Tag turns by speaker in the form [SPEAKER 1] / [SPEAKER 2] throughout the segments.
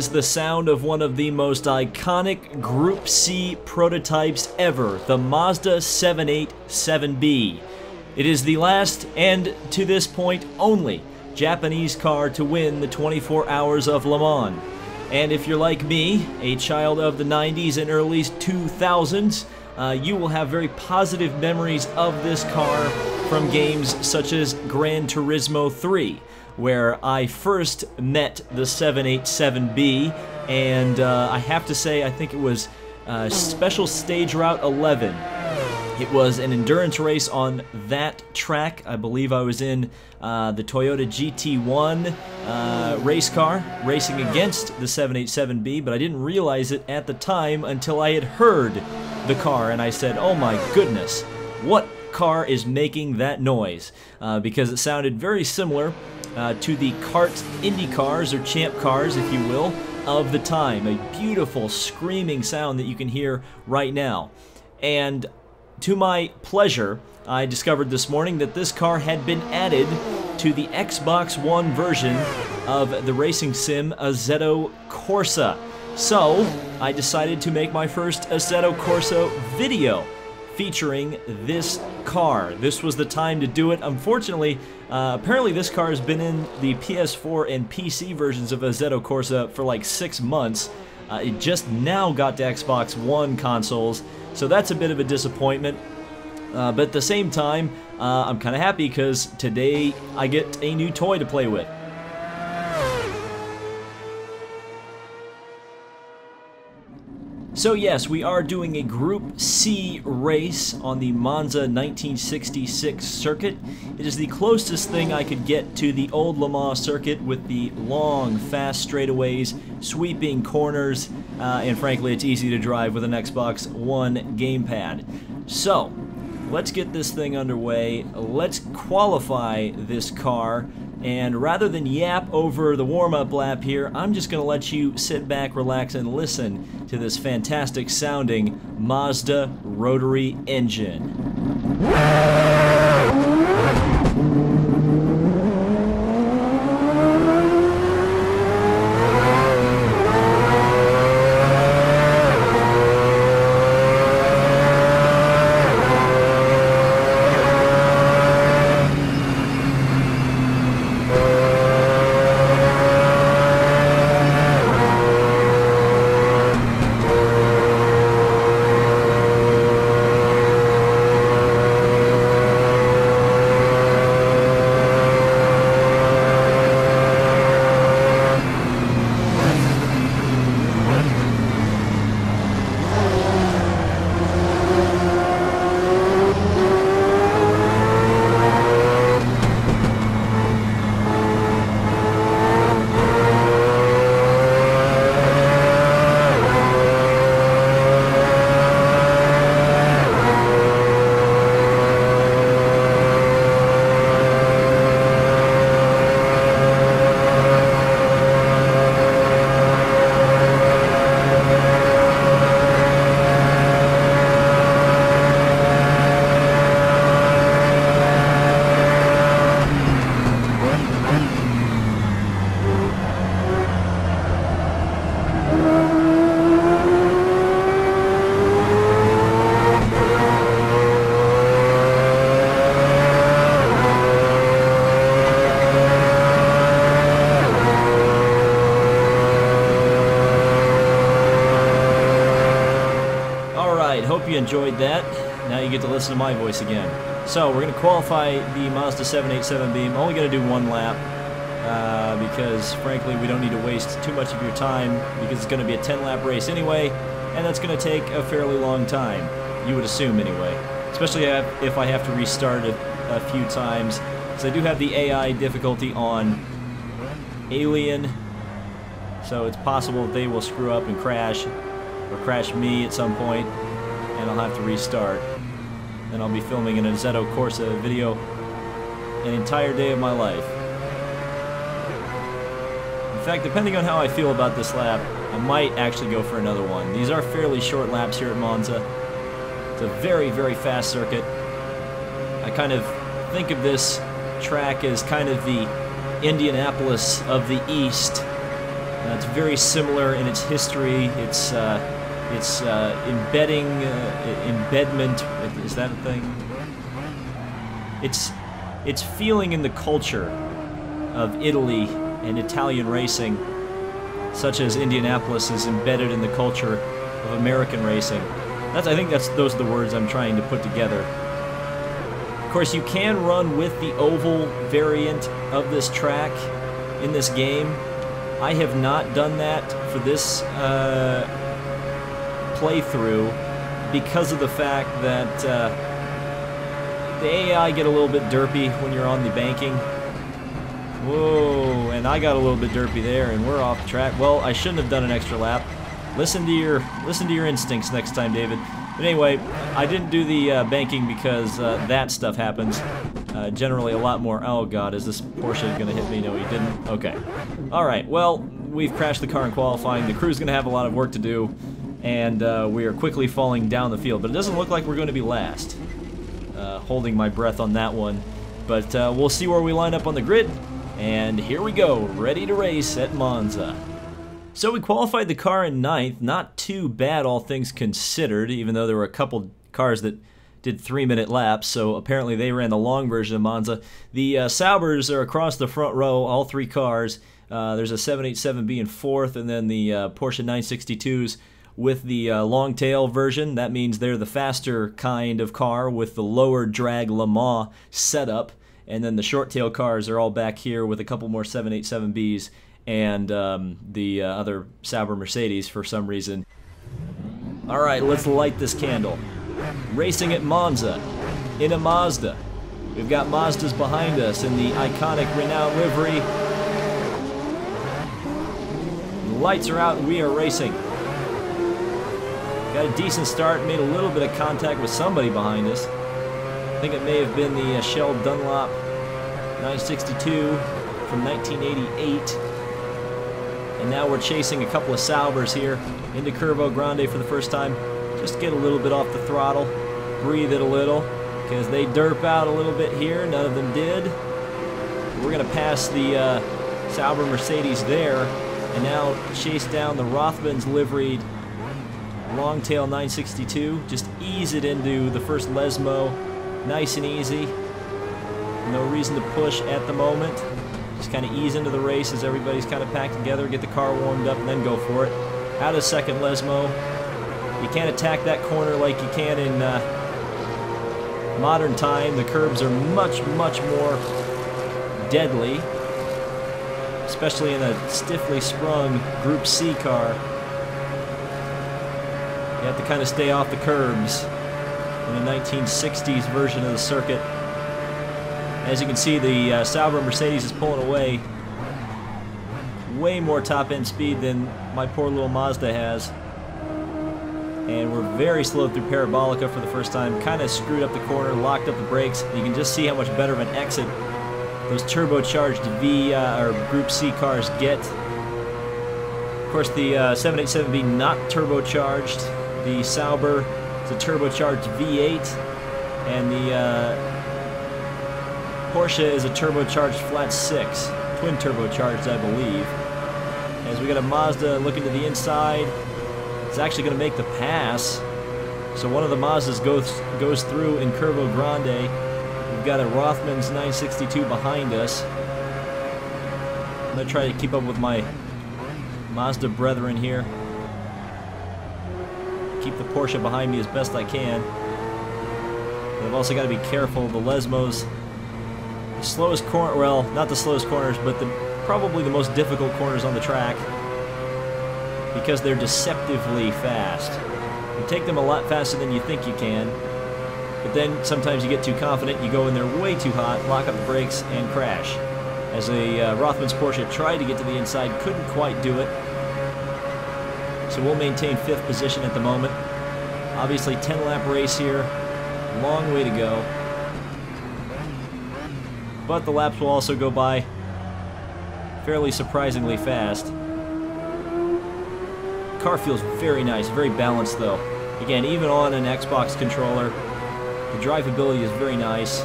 [SPEAKER 1] is the sound of one of the most iconic Group C prototypes ever, the Mazda 787b. It is the last, and to this point only, Japanese car to win the 24 Hours of Le Mans. And if you're like me, a child of the 90s and early 2000s, you will have very positive memories of this car from games such as Gran Turismo 3, where I first met the 787b, and I have to say, I think it was Special Stage Route 11. It was an endurance race on that track. I believe I was in the Toyota GT1 race car, racing against the 787b, but I didn't realize it at the time until I had heard the car, and I said, oh my goodness, what car is making that noise? Because it sounded very similar to the kart Indy cars, or champ cars, if you will, of the time. A beautiful screaming sound that you can hear right now. And to my pleasure, I discovered this morning that this car had been added to the Xbox One version of the racing sim Assetto Corsa. So I decided to make my first Assetto Corsa video featuring this car. This was the time to do it. Unfortunately, apparently this car has been in the PS4 and PC versions of Assetto Corsa for like 6 months. It just now got to Xbox One consoles, so that's a bit of a disappointment. But at the same time, I'm kind of happy because today I get a new toy to play with. So yes, we are doing a Group C race on the Monza 1966 circuit. It is the closest thing I could get to the old Le Mans circuit with the long, fast straightaways, sweeping corners, and frankly, it's easy to drive with an Xbox One gamepad. So, let's get this thing underway. Let's qualify this car. And rather than yap over the warm-up lap here, I'm just going to let you sit back, relax, and listen to this fantastic sounding Mazda rotary engine. Hope you enjoyed that. Now you get to listen to my voice again. So we're going to qualify the Mazda 787b. I'm only going to do one lap because frankly we don't need to waste too much of your time because it's going to be a 10-lap race anyway, and that's going to take a fairly long time. You would assume anyway. Especially if I have to restart it a few times, because I do have the AI difficulty on Alien, so it's possible that they will screw up and crash, or crash me at some point, and I'll have to restart. Then I'll be filming an Assetto Corsa video an entire day of my life. In fact, depending on how I feel about this lap, I might actually go for another one. These are fairly short laps here at Monza. It's a very, very fast circuit. I kind of think of this track as kind of the Indianapolis of the East, It's very similar in its history. Its embedding, embedment, is that a thing? It's feeling in the culture of Italy and Italian racing, such as Indianapolis is embedded in the culture of American racing. I think those are the words I'm trying to put together. Of course, you can run with the oval variant of this track in this game. I have not done that for this playthrough because of the fact that the AI get a little bit derpy when you're on the banking. Whoa, and I got a little bit derpy there, and we're off track. Well, I shouldn't have done an extra lap. Listen to your instincts next time, David. But anyway, I didn't do the banking because that stuff happens. Generally a lot more. Oh god, is this Porsche gonna hit me? No, he didn't. Okay. Alright, well, we've crashed the car in qualifying. The crew's gonna have a lot of work to do, and we are quickly falling down the field. But it doesn't look like we're going to be last. Holding my breath on that one. But we'll see where we line up on the grid. And here we go, ready to race at Monza. So we qualified the car in 9th. Not too bad, all things considered, even though there were a couple cars that did 3-minute laps, so apparently they ran the long version of Monza. The Saubers are across the front row, all three cars. There's a 787b in 4th, and then the Porsche 962s with the long tail version. That means they're the faster kind of car with the lower drag Le Mans setup. And then the short tail cars are all back here with a couple more 787Bs and the other Sauber Mercedes for some reason. Alright, let's light this candle. Racing at Monza in a Mazda. We've got Mazdas behind us in the iconic renowned livery. The lights are out and we are racing. Got a decent start, made a little bit of contact with somebody behind us. I think it may have been the Shell Dunlop 962 from 1988. And now we're chasing a couple of Saubers here into Curvo Grande for the first time. Just get a little bit off the throttle, breathe it a little, because they derp out a little bit here. None of them did. We're going to pass the Sauber Mercedes there, and now chase down the Rothmans liveried Longtail 962. Just ease it into the first Lesmo, nice and easy. No reason to push at the moment. Just kind of ease into the race as everybody's kind of packed together, get the car warmed up, and then go for it. Out of second Lesmo. You can't attack that corner like you can in modern time. The curbs are much, much more deadly, especially in a stiffly sprung Group C car. You have to kind of stay off the curbs in the 1960s version of the circuit. As you can see, the Sauber Mercedes is pulling away. Way more top-end speed than my poor little Mazda has. And we're very slow through Parabolica for the first time. Kind of screwed up the corner, locked up the brakes. You can just see how much better of an exit those turbocharged or Group C cars get. Of course, the 787B not turbocharged. The Sauber is a turbocharged V8, and the Porsche is a turbocharged flat 6, twin turbocharged, I believe. As we got a Mazda looking to the inside. It's actually going to make the pass. So one of the Mazdas goes through in Curvo Grande. We've got a Rothmans 962 behind us. I'm going to try to keep up with my Mazda brethren here. Keep the Porsche behind me as best I can. But I've also got to be careful. The Lesmos, the slowest corner, well, not the slowest corners, but probably the most difficult corners on the track, because they're deceptively fast. You take them a lot faster than you think you can, but then sometimes you get too confident, you go in there way too hot, lock up the brakes, and crash. As a Rothmans Porsche tried to get to the inside, couldn't quite do it. So we'll maintain 5th position at the moment. Obviously 10-lap race here, long way to go. But the laps will also go by fairly surprisingly fast. Car feels very nice, very balanced though. Again, even on an Xbox controller, the drivability is very nice.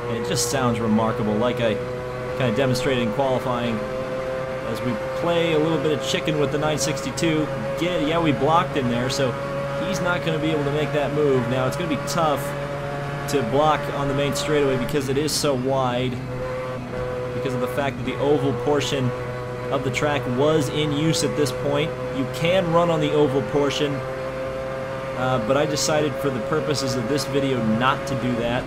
[SPEAKER 1] And it just sounds remarkable, like I kind of demonstrated in qualifying. as we play a little bit of chicken with the 962. Yeah, we blocked him there, so he's not going to be able to make that move. Now, it's going to be tough to block on the main straightaway because it is so wide, because of the fact that the oval portion of the track was in use at this point. You can run on the oval portion, but I decided for the purposes of this video not to do that,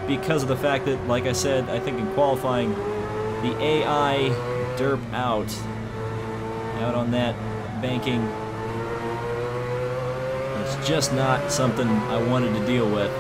[SPEAKER 1] because of the fact that, like I said, I think in qualifying, the AI derp out on that banking, it's just not something I wanted to deal with.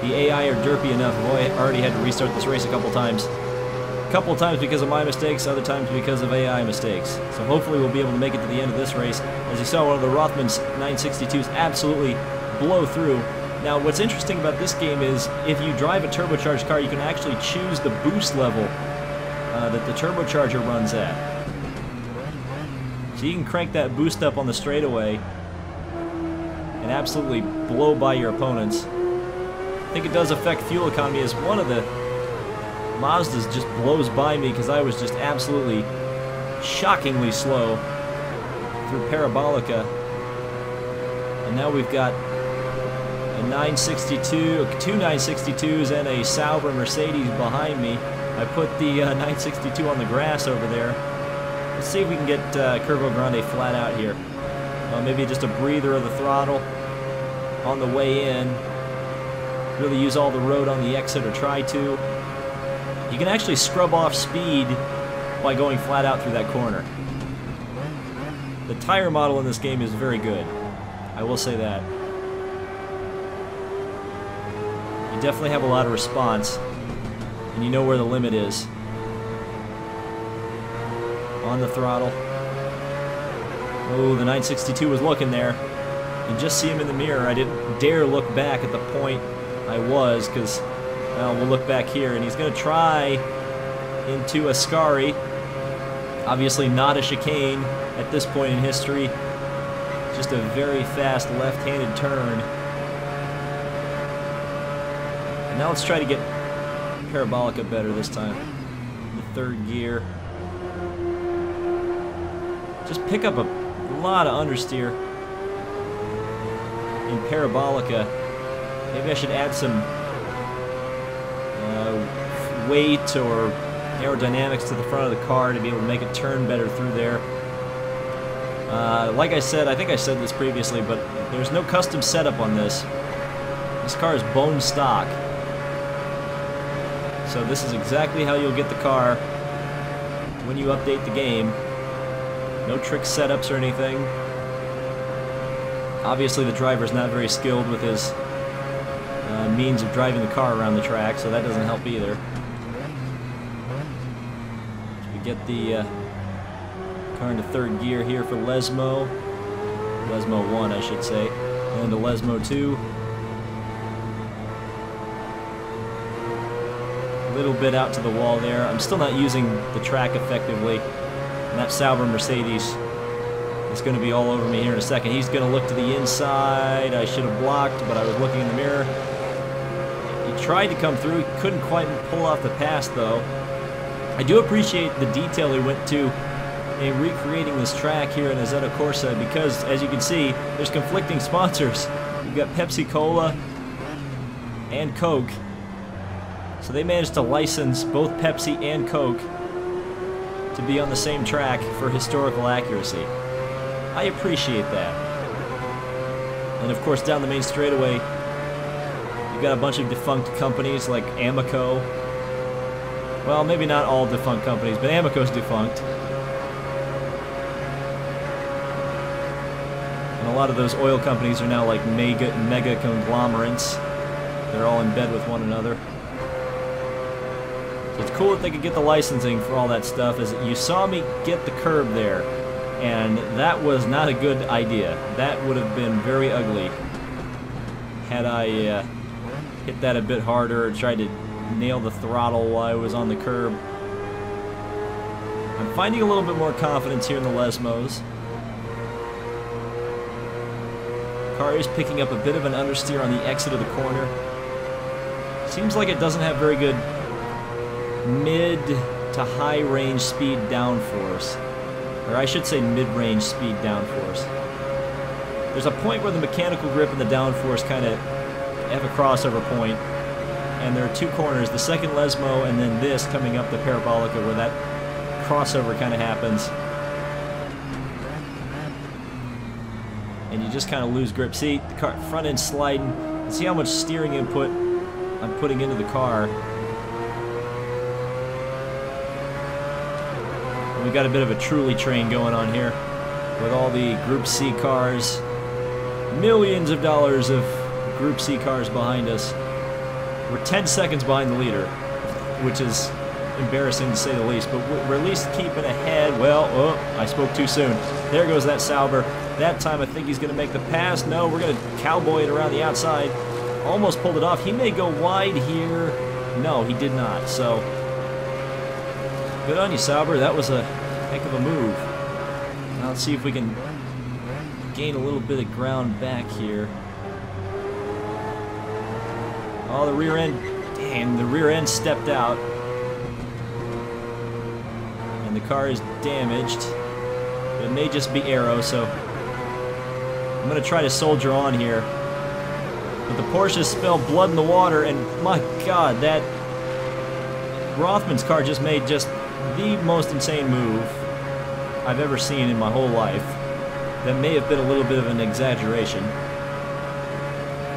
[SPEAKER 1] The AI are derpy enough. I've already had to restart this race a couple times. A couple of times because of my mistakes, other times because of AI mistakes. So hopefully we'll be able to make it to the end of this race. As you saw, one of the Rothman's 962s absolutely blow through. Now, what's interesting about this game is if you drive a turbocharged car, you can actually choose the boost level that the turbocharger runs at. So you can crank that boost up on the straightaway and absolutely blow by your opponents. I think it does affect fuel economy, as one of the Mazdas just blows by me because I was just absolutely shockingly slow through Parabolica. And now we've got a 962, two 962s and a Sauber Mercedes behind me. I put the 962 on the grass over there. Let's see if we can get Curvo Grande flat out here. Maybe just a breather of the throttle on the way in. Really use all the road on the exit, or try to. You can actually scrub off speed by going flat out through that corner. The tire model in this game is very good. I will say that. You definitely have a lot of response, and you know where the limit is. On the throttle. Oh, the 962 was looking there. You can just see him in the mirror. I didn't dare look back at the point I was, because, well, we'll look back here, and he's going to try into a Ascari. Obviously not a chicane at this point in history. Just a very fast left-handed turn. And now let's try to get Parabolica better this time. The third gear. Just pick up a lot of understeer in Parabolica. Maybe I should add some weight or aerodynamics to the front of the car to be able to make it turn better through there. Like I said, I think I said this previously, but there's no custom setup on this. This car is bone stock. So this is exactly how you'll get the car when you update the game. No trick setups or anything. Obviously the driver's not very skilled with his means of driving the car around the track, so that doesn't help either. We get the car into third gear here for Lesmo. Lesmo 1, I should say. And into Lesmo 2. A little bit out to the wall there. I'm still not using the track effectively. And that Sauber Mercedes is going to be all over me here in a second. He's going to look to the inside. I should have blocked, but I was looking in the mirror. He tried to come through. He couldn't quite pull off the pass, though. I do appreciate the detail he went to in recreating this track here in Assetto Corsa, because, as you can see, there's conflicting sponsors. We've got Pepsi Cola and Coke. So they managed to license both Pepsi and Coke to be on the same track for historical accuracy. I appreciate that. And of course, down the main straightaway, you've got a bunch of defunct companies like Amoco. Well, maybe not all defunct companies, but Amoco's defunct. And a lot of those oil companies are now like mega conglomerates. They're all in bed with one another. So it's cool that they could get the licensing for all that stuff. As you saw me get the curb there, and that was not a good idea. That would have been very ugly had I hit that a bit harder or tried to nail the throttle while I was on the curb. I'm finding a little bit more confidence here in the Lesmos. Car is picking up a bit of an understeer on the exit of the corner. Seems like it doesn't have very good mid to high range speed downforce. Or I should say mid-range speed downforce. There's a point where the mechanical grip and the downforce kind of have a crossover point, and there are two corners, the second Lesmo and then this coming up the Parabolica, where that crossover kind of happens. And you just kind of lose grip. See, the car, front end sliding. See how much steering input I'm putting into the car. And we've got a bit of a truly train going on here with all the Group C cars. Millions of dollars of Group C cars behind us. We're 10 seconds behind the leader, which is embarrassing to say the least, but we're at least keeping ahead. Well, oh, I spoke too soon. There goes that Sauber. That time I think he's going to make the pass. No, we're going to cowboy it around the outside. Almost pulled it off. He may go wide here. No, he did not. So, good on you, Sauber. That was a heck of a move. Now let's see if we can gain a little bit of ground back here. Oh, the rear end. Damn, the rear end stepped out. And the car is damaged. But it may just be aero, so I'm going to try to soldier on here. But the Porsche spilled blood in the water, and my God, that Rothman's car just made just the most insane move I've ever seen in my whole life. That may have been a little bit of an exaggeration.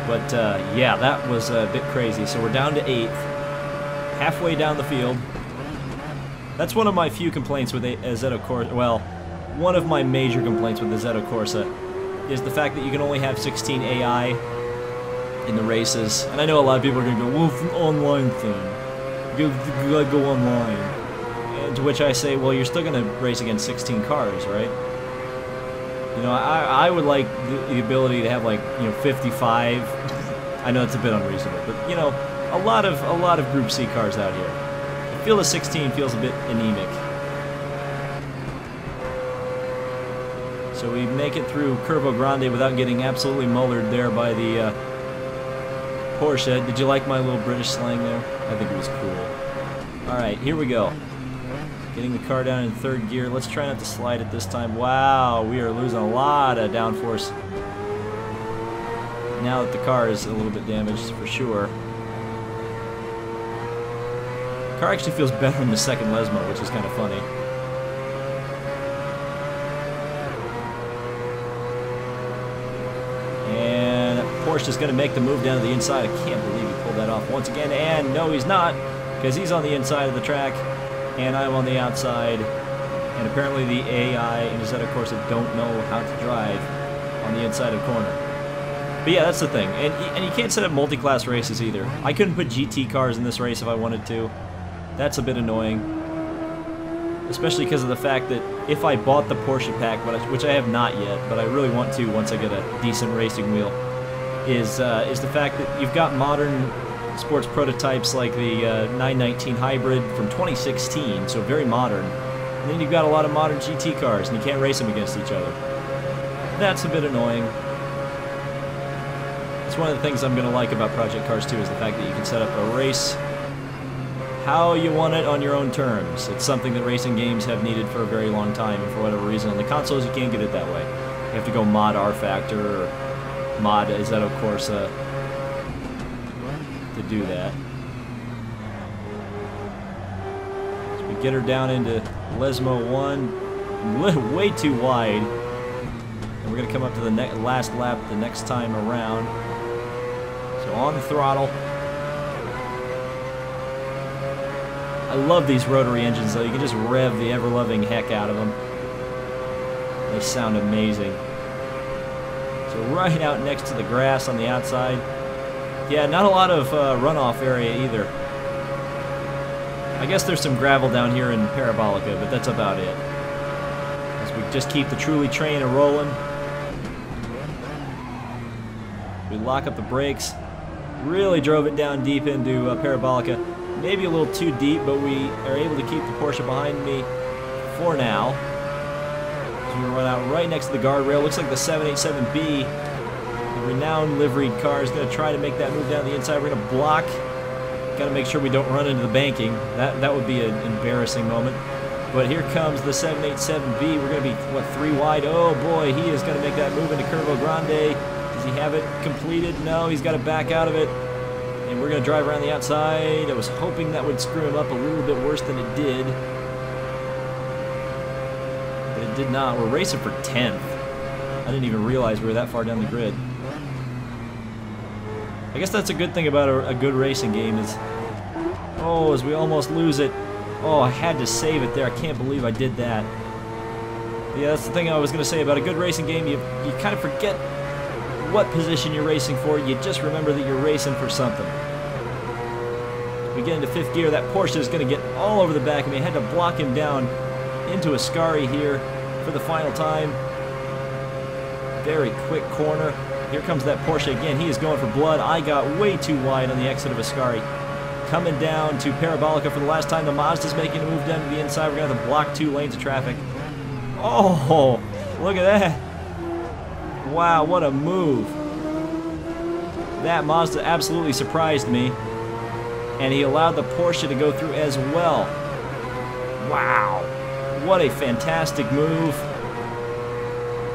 [SPEAKER 1] But yeah, that was a bit crazy. So we're down to 8th, halfway down the field. That's one of my few complaints with Assetto Corsa. Well, one of my major complaints with Assetto Corsa is the fact that you can only have 16 AI in the races. And I know a lot of people are going to go, well, it's an online thing. You gotta go online. And to which I say, well, you're still going to race against 16 cars, right? You know, I would like the ability to have, like, you know, 55. I know it's a bit unreasonable, but, you know, a lot of Group C cars out here. I feel the 16 feels a bit anemic. So we make it through Curvo Grande without getting absolutely mullered there by the Porsche. Did you like my little British slang there? I think it was cool. Alright, here we go. Getting the car down in 3rd gear. Let's try not to slide it this time. Wow, we are losing a lot of downforce now that the car is a little bit damaged, for sure. The car actually feels better than the second Lesmo, which is kind of funny. And Porsche is going to make the move down to the inside. I can't believe he pulled that off once again. And no, he's not, because he's on the inside of the track. And I'm on the outside, and apparently the AI in Assetto Corsa don't know how to drive on the inside of corner. But yeah, that's the thing. And you can't set up multi-class races either. I couldn't put GT cars in this race if I wanted to. That's a bit annoying. Especially because of the fact that if I bought the Porsche pack, which I have not yet, but I really want to once I get a decent racing wheel, is the fact that you've got modern sports prototypes like the 919 Hybrid from 2016, so very modern. And then you've got a lot of modern GT cars, and you can't race them against each other. That's a bit annoying. It's one of the things I'm going to like about Project Cars 2 is the fact that you can set up a race how you want it on your own terms. It's something that racing games have needed for a very long time, and for whatever reason on the consoles you can't get it that way. You have to go mod R-Factor or mod Assetto Corsa to do that. So we get her down into Lesmo 1, way too wide, and we're going to come up to the last lap the next time around. So on the throttle. I love these rotary engines though, you can just rev the ever-loving heck out of them. They sound amazing. So right out next to the grass on the outside. Yeah, not a lot of runoff area either. I guess there's some gravel down here in Parabolica, but that's about it. As we just keep the truly train a-rolling. We lock up the brakes. Really drove it down deep into Parabolica. Maybe a little too deep, but we are able to keep the Porsche behind me for now. So we run out right next to the guardrail. Looks like the 787b, the renowned liveried car, is going to try to make that move down the inside. We're going to block. Gotta make sure we don't run into the banking. That would be an embarrassing moment. But here comes the 787b. We're going to be, what, 3 wide? Oh boy, he is going to make that move into Curvo Grande. Does he have it completed? No, he's got to back out of it. And we're going to drive around the outside. I was hoping that would screw him up a little bit worse than it did. But it did not. We're racing for 10th. I didn't even realize we were that far down the grid. I guess that's a good thing about a good racing game is... Oh, as we almost lose it. Oh, I had to save it there. I can't believe I did that. But yeah, that's the thing I was going to say about a good racing game. You kind of forget what position you're racing for. You just remember that you're racing for something. We get into 5th gear. That Porsche is going to get all over the back of me. I had to block him down into Ascari here for the final time. Very quick corner. Here comes that Porsche again. He is going for blood. I got way too wide on the exit of Ascari. Coming down to Parabolica for the last time. The Mazda's making a move down to the inside. We're going to have to block 2 lanes of traffic. Oh, look at that. Wow, what a move. That Mazda absolutely surprised me. And he allowed the Porsche to go through as well. Wow. What a fantastic move.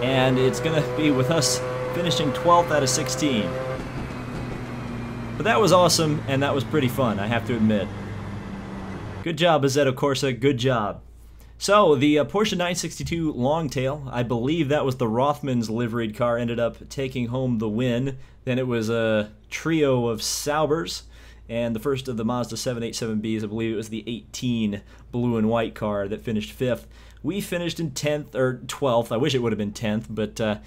[SPEAKER 1] And it's going to be with us finishing 12th out of 16. But that was awesome, and that was pretty fun, I have to admit. Good job, Assetto Corsa, good job. So, the Porsche 962 Longtail, I believe that was the Rothmans liveried car, ended up taking home the win. Then it was a trio of Saubers, and the first of the Mazda 787bs, I believe it was the 18 blue and white car that finished 5th. We finished in 10th, or 12th, I wish it would have been 10th, but...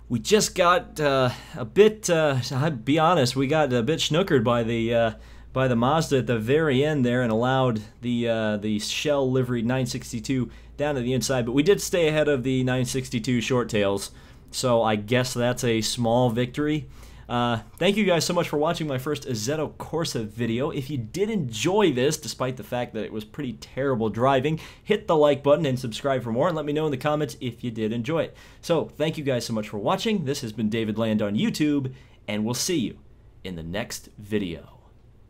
[SPEAKER 1] we just got a bit, I'll be honest, we got a bit snookered by the Mazda at the very end there and allowed the shell liveried 962 down to the inside. But we did stay ahead of the 962 short tails, so I guess that's a small victory. Thank you guys so much for watching my first Assetto Corsa video. If you did enjoy this, despite the fact that it was pretty terrible driving, hit the like button and subscribe for more, and let me know in the comments if you did enjoy it. So, thank you guys so much for watching. This has been David Land on YouTube, and we'll see you in the next video.